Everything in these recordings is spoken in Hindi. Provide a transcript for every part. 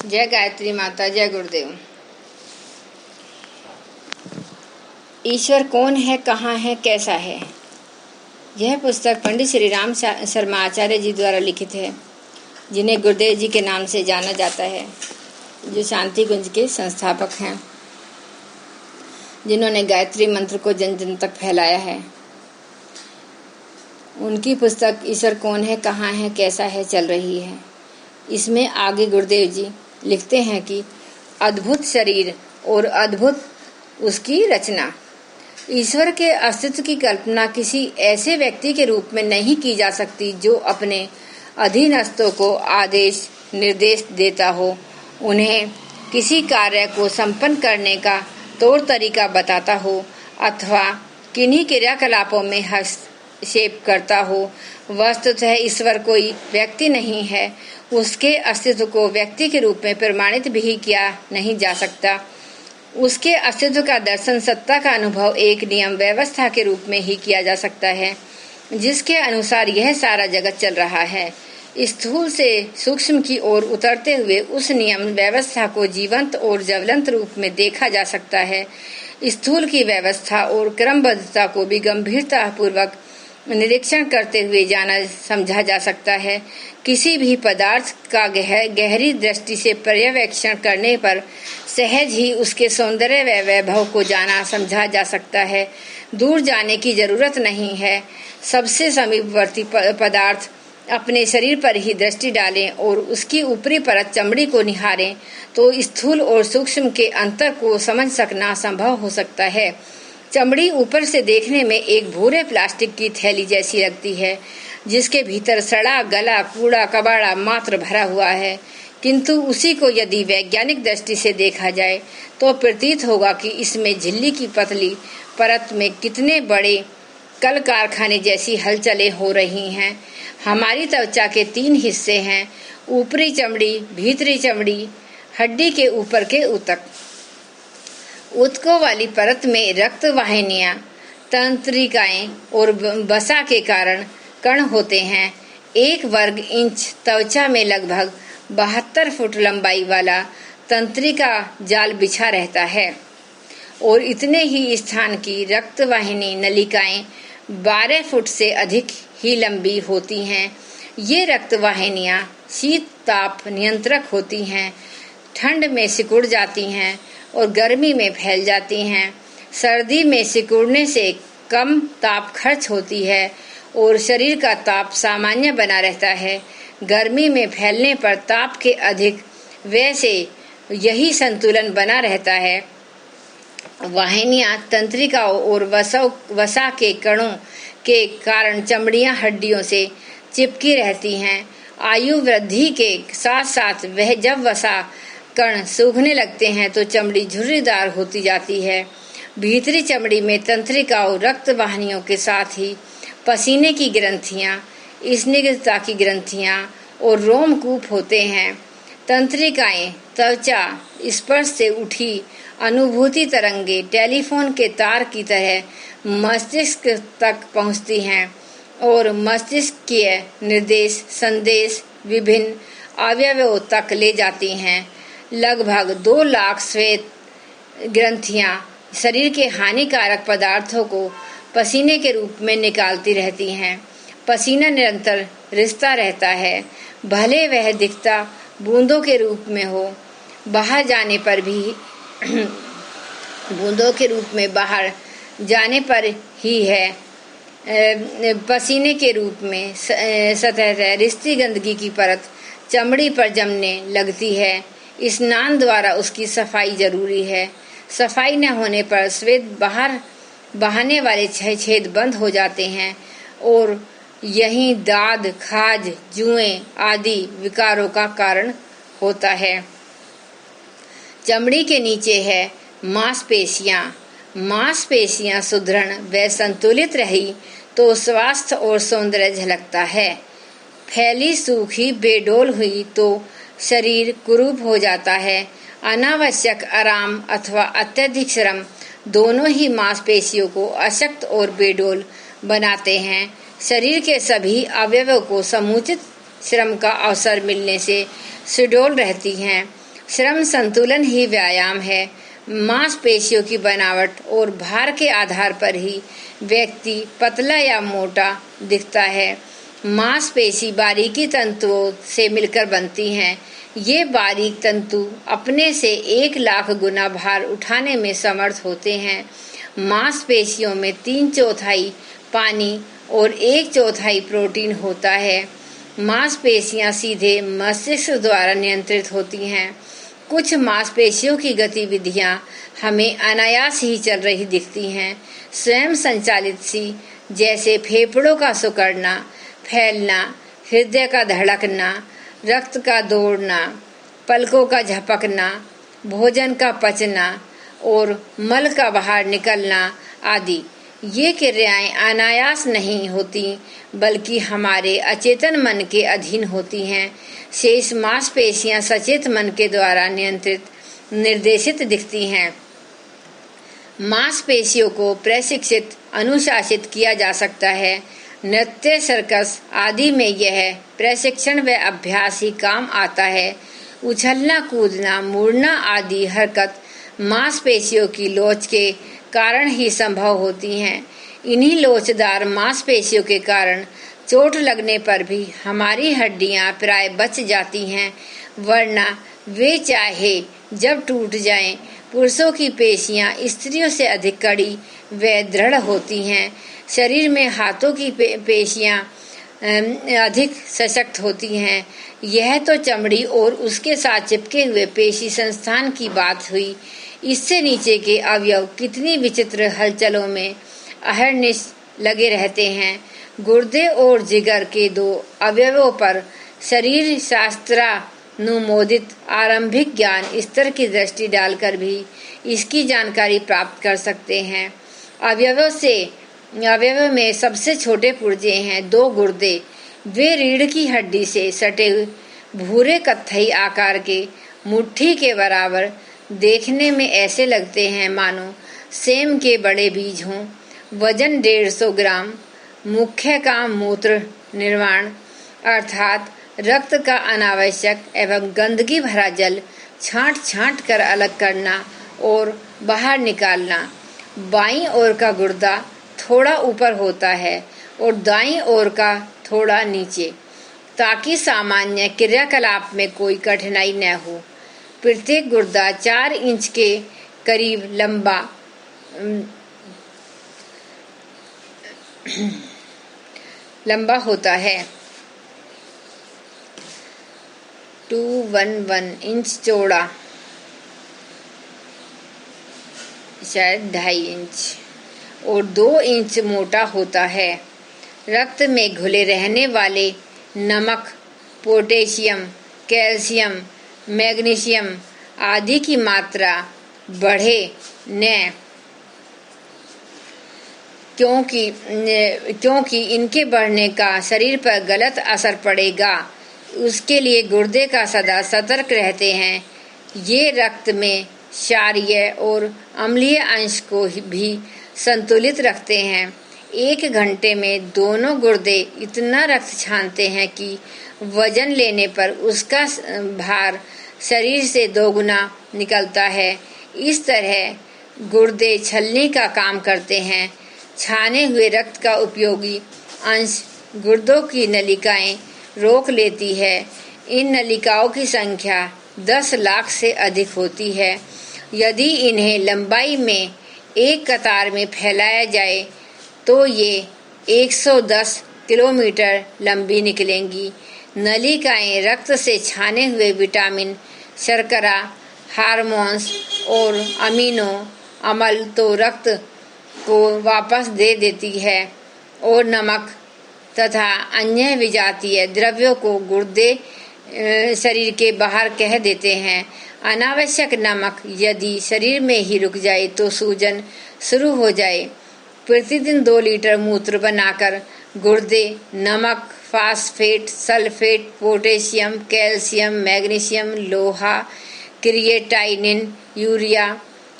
जय गायत्री माता, जय गुरुदेव। ईश्वर कौन है, कहाँ है, कैसा है? यह पुस्तक पंडित श्री राम शर्मा आचार्य जी द्वारा लिखित है, जिन्हें गुरुदेव जी के नाम से जाना जाता है, जो शांति कुंज के संस्थापक हैं, जिन्होंने गायत्री मंत्र को जन जन तक फैलाया है। उनकी पुस्तक ईश्वर कौन है, कहाँ है, कैसा है चल रही है। इसमें आगे गुरुदेव जी लिखते हैं कि अद्भुत शरीर और अद्भुत उसकी रचना। ईश्वर के अस्तित्व की कल्पना किसी ऐसे व्यक्ति के रूप में नहीं की जा सकती जो अपने अधीनस्थों को आदेश निर्देश देता हो, उन्हें किसी कार्य को संपन्न करने का तौर तरीका बताता हो अथवा किन्हीं क्रियाकलापों में हस्तक्षेप करता हो। वस्तुतः ईश्वर कोई व्यक्ति नहीं है। उसके अस्तित्व को व्यक्ति के रूप में प्रमाणित भी किया नहीं जा सकता। उसके अस्तित्व का दर्शन, सत्ता का अनुभव एक नियम व्यवस्था के रूप में ही किया जा सकता है, जिसके अनुसार यह सारा जगत चल रहा है। स्थूल से सूक्ष्म की ओर उतरते हुए उस नियम व्यवस्था को जीवंत और ज्वलंत रूप में देखा जा सकता है। स्थूल की व्यवस्था और क्रमबद्धता को भी गंभीरता पूर्वक निरीक्षण करते हुए जाना समझा जा सकता है। किसी भी पदार्थ का गहरी दृष्टि से पर्यवेक्षण करने पर सहज ही उसके सौंदर्य व वैभव को जाना समझा जा सकता है। दूर जाने की जरूरत नहीं है। सबसे समीपवर्ती पदार्थ अपने शरीर पर ही दृष्टि डालें और उसकी ऊपरी परत चमड़ी को निहारें तो स्थूल और सूक्ष्म के अंतर को समझ सकना संभव हो सकता है। चमड़ी ऊपर से देखने में एक भूरे प्लास्टिक की थैली जैसी लगती है, जिसके भीतर सड़ा गला कूड़ा कबाड़ा मात्र भरा हुआ है। किंतु उसी को यदि वैज्ञानिक दृष्टि से देखा जाए तो प्रतीत होगा कि इसमें झिल्ली की पतली परत में कितने बड़े कल कारखाने जैसी हलचलें हो रही हैं। हमारी त्वचा के 3 हिस्से हैं: ऊपरी चमड़ी, भीतरी चमड़ी, हड्डी के ऊपर के ऊतक। ऊतकों वाली परत में रक्त वाहिनियां, तंत्रिकाएं और वसा के कारण कण होते हैं। 1 वर्ग इंच त्वचा में लगभग 72 फुट लंबाई वाला तंत्रिका जाल बिछा रहता है और इतने ही स्थान की रक्त वाहिनी नलिकाएं 12 फुट से अधिक ही लंबी होती हैं। ये रक्त वाहिनियां शीत ताप नियंत्रक होती हैं, ठंड में सिकुड़ जाती हैं और गर्मी में फैल जाती हैं। सर्दी में सिकुड़ने से कम ताप खर्च होती है और शरीर का ताप सामान्य बना रहता है। गर्मी में फैलने पर ताप के अधिक वैसे यही संतुलन बना रहता है। वाहिनियां, तंत्रिकाओं और वसा के कणों के कारण चमड़ियां हड्डियों से चिपकी रहती हैं। आयु वृद्धि के साथ साथ वह जब वसा कण सूखने लगते हैं तो चमड़ी झुर्रीदार होती जाती है। भीतरी चमड़ी में तंत्रिकाओं, रक्त वाहिनियों के साथ ही पसीने की ग्रंथियां, स्निग्धता की ग्रंथियां और रोमकूप होते हैं। तंत्रिकाएं त्वचा स्पर्श से उठी अनुभूति तरंगे टेलीफोन के तार की तरह मस्तिष्क तक पहुंचती हैं और मस्तिष्क के निर्देश संदेश विभिन्न अवयवों तक ले जाती हैं। लगभग 2 लाख श्वेत ग्रंथियां शरीर के हानिकारक पदार्थों को पसीने के रूप में निकालती रहती हैं। पसीना निरंतर रिसता रहता है, भले वह दिखता बूंदों के रूप में हो। बाहर जाने पर भी बूंदों के रूप में बाहर जाने पर ही है, पसीने के रूप में सतह रिश्ती गंदगी की परत चमड़ी पर जमने लगती है। स्नान द्वारा उसकी सफाई जरूरी है। सफाई न होने पर श्वेत बाहर बहाने वाले छेद बंद हो जाते हैं और यही दाद, खाज, जुएं आदि विकारों का कारण होता है। चमड़ी के नीचे है मांसपेशियां। मांसपेशियां सुदृढ़ व संतुलित रही तो स्वास्थ्य और सौंदर्य झलकता है। फैली सूखी बेडोल हुई तो शरीर कुरूप हो जाता है। अनावश्यक आराम अथवा अत्यधिक श्रम दोनों ही मांसपेशियों को अशक्त और बेडोल बनाते हैं। शरीर के सभी अवयवों को समुचित श्रम का अवसर मिलने से सुडौल रहती हैं श्रम संतुलन ही व्यायाम है। मांसपेशियों की बनावट और भार के आधार पर ही व्यक्ति पतला या मोटा दिखता है। मांसपेशी बारीकी तंतुओं से मिलकर बनती हैं। ये बारीक तंतु अपने से 1,00,000 गुना भार उठाने में समर्थ होते हैं। मांसपेशियों में 3/4 पानी और 1/4 प्रोटीन होता है। मांसपेशियां सीधे मस्तिष्क द्वारा नियंत्रित होती हैं। कुछ मांसपेशियों की गतिविधियां हमें अनायास ही चल रही दिखती हैं, स्वयं संचालित सी, जैसे फेफड़ों का सिकुड़ना, फैलना, हृदय का धड़कना, रक्त का दौड़ना, पलकों का झपकना, भोजन का पचना और मल का बाहर निकलना आदि। ये क्रियाएं अनायास नहीं होती, बल्कि हमारे अचेतन मन के अधीन होती हैं। शेष मांसपेशियां सचेत मन के द्वारा नियंत्रित, निर्देशित दिखती हैं। मांसपेशियों को प्रशिक्षित, अनुशासित किया जा सकता है। नृत्य, सर्कस आदि में यह प्रशिक्षण व अभ्यास ही काम आता है। उछलना, कूदना, मुड़ना आदि हरकत मांसपेशियों की लोच के कारण ही संभव होती हैं। इन्हीं लोचदार मांसपेशियों के कारण चोट लगने पर भी हमारी हड्डियां प्राय बच जाती हैं, वरना वे चाहे जब टूट जाएं। पुरुषों की पेशियां स्त्रियों से अधिक कड़ी व दृढ़ होती हैं। शरीर में हाथों की पेशियां अधिक सशक्त होती हैं। यह तो चमड़ी और उसके साथ चिपके हुए पेशी संस्थान की बात हुई। इससे नीचे के अवयव कितनी विचित्र हलचलों में अहर्निश लगे रहते हैं। गुर्दे और जिगर के 2 अवयवों पर शरीर शास्त्रानुमोदित आरंभिक ज्ञान स्तर की दृष्टि डालकर भी इसकी जानकारी प्राप्त कर सकते हैं। अवयव में सबसे छोटे पुर्जे हैं 2 गुर्दे। वे रीढ़ की हड्डी से सटे भूरे कत्थई आकार के मुट्ठी के बराबर देखने में ऐसे लगते हैं मानो सेम के बड़े बीज हों। वजन 150 ग्राम। मुख्य काम मूत्र निर्माण अर्थात रक्त का अनावश्यक एवं गंदगी भरा जल छांट कर अलग करना और बाहर निकालना। बाईं ओर का गुर्दा थोड़ा ऊपर होता है और दाईं ओर का थोड़ा नीचे, ताकि सामान्य क्रियाकलाप में कोई कठिनाई न हो। प्रत्येक गुर्दा 4 इंच के करीब लंबा होता है। 211 इंच चौड़ा, शायद 2.5 इंच, और 2 इंच मोटा होता है। रक्त में घुले रहने वाले नमक, पोटेशियम, कैल्शियम, मैग्नीशियम आदि की मात्रा बढ़े न, क्योंकि इनके बढ़ने का शरीर पर गलत असर पड़ेगा। उसके लिए गुर्दे का सदा सतर्क रहते हैं। ये रक्त में क्षारीय और अम्लीय अंश को भी संतुलित रखते हैं। 1 घंटे में दोनों गुर्दे इतना रक्त छानते हैं कि वजन लेने पर उसका भार शरीर से 2 गुना निकलता है। इस तरह गुर्दे छलनी का काम करते हैं। छाने हुए रक्त का उपयोगी अंश गुर्दों की नलिकाएं रोक लेती है। इन नलिकाओं की संख्या 10 लाख से अधिक होती है। यदि इन्हें लंबाई में एक कतार में फैलाया जाए तो ये 110 किलोमीटर लंबी निकलेंगी। नलिकाएं रक्त से छाने हुए विटामिन, शर्करा, हार्मोन्स और अमीनो अम्ल तो रक्त को वापस दे देती है और नमक तथा अन्य विजातीय द्रव्यों को गुर्दे शरीर के बाहर कह देते हैं। अनावश्यक नमक यदि शरीर में ही रुक जाए तो सूजन शुरू हो जाए। प्रतिदिन 2 लीटर मूत्र बनाकर गुर्दे नमक, phosphate, sulphate, potassium, calcium, magnesium, लोहा, creatinine, urea,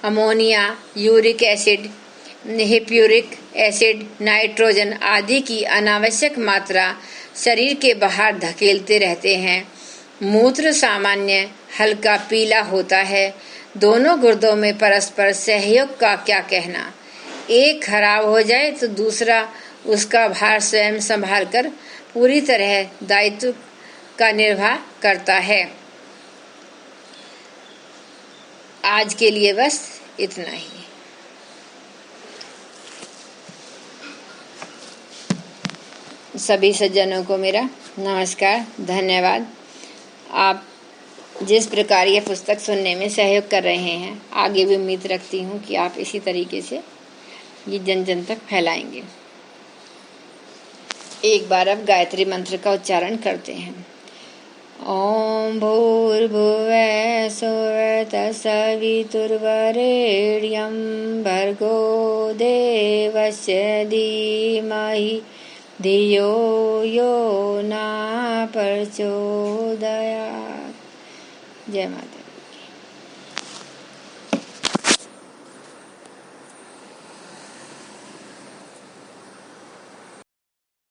ammonia, uric acid, hippuric acid, nitrogen आदि की अनावश्यक मात्रा शरीर के बाहर धकेलते रहते हैं। मूत्र सामान्य हल्का पीला होता है। दोनों गुर्दों में परस्पर सहयोग का क्या कहना। एक खराब हो जाए तो दूसरा उसका भार स्वयं संभालकर पूरी तरह दायित्व का निर्वाह करता है। आज के लिए बस इतना ही। सभी सज्जनों को मेरा नमस्कार, धन्यवाद। आप जिस प्रकार ये पुस्तक सुनने में सहयोग कर रहे हैं, आगे भी उम्मीद रखती हूँ कि आप इसी तरीके से ये जन जन तक फैलाएंगे। एक बार अब गायत्री मंत्र का उच्चारण करते हैं। ओम भूर्भुवः स्वः तत्सवितुर्वरेण्यं भर्गो देवस्य धीमहि धियो यो न प्रचोदयात्। जय माता।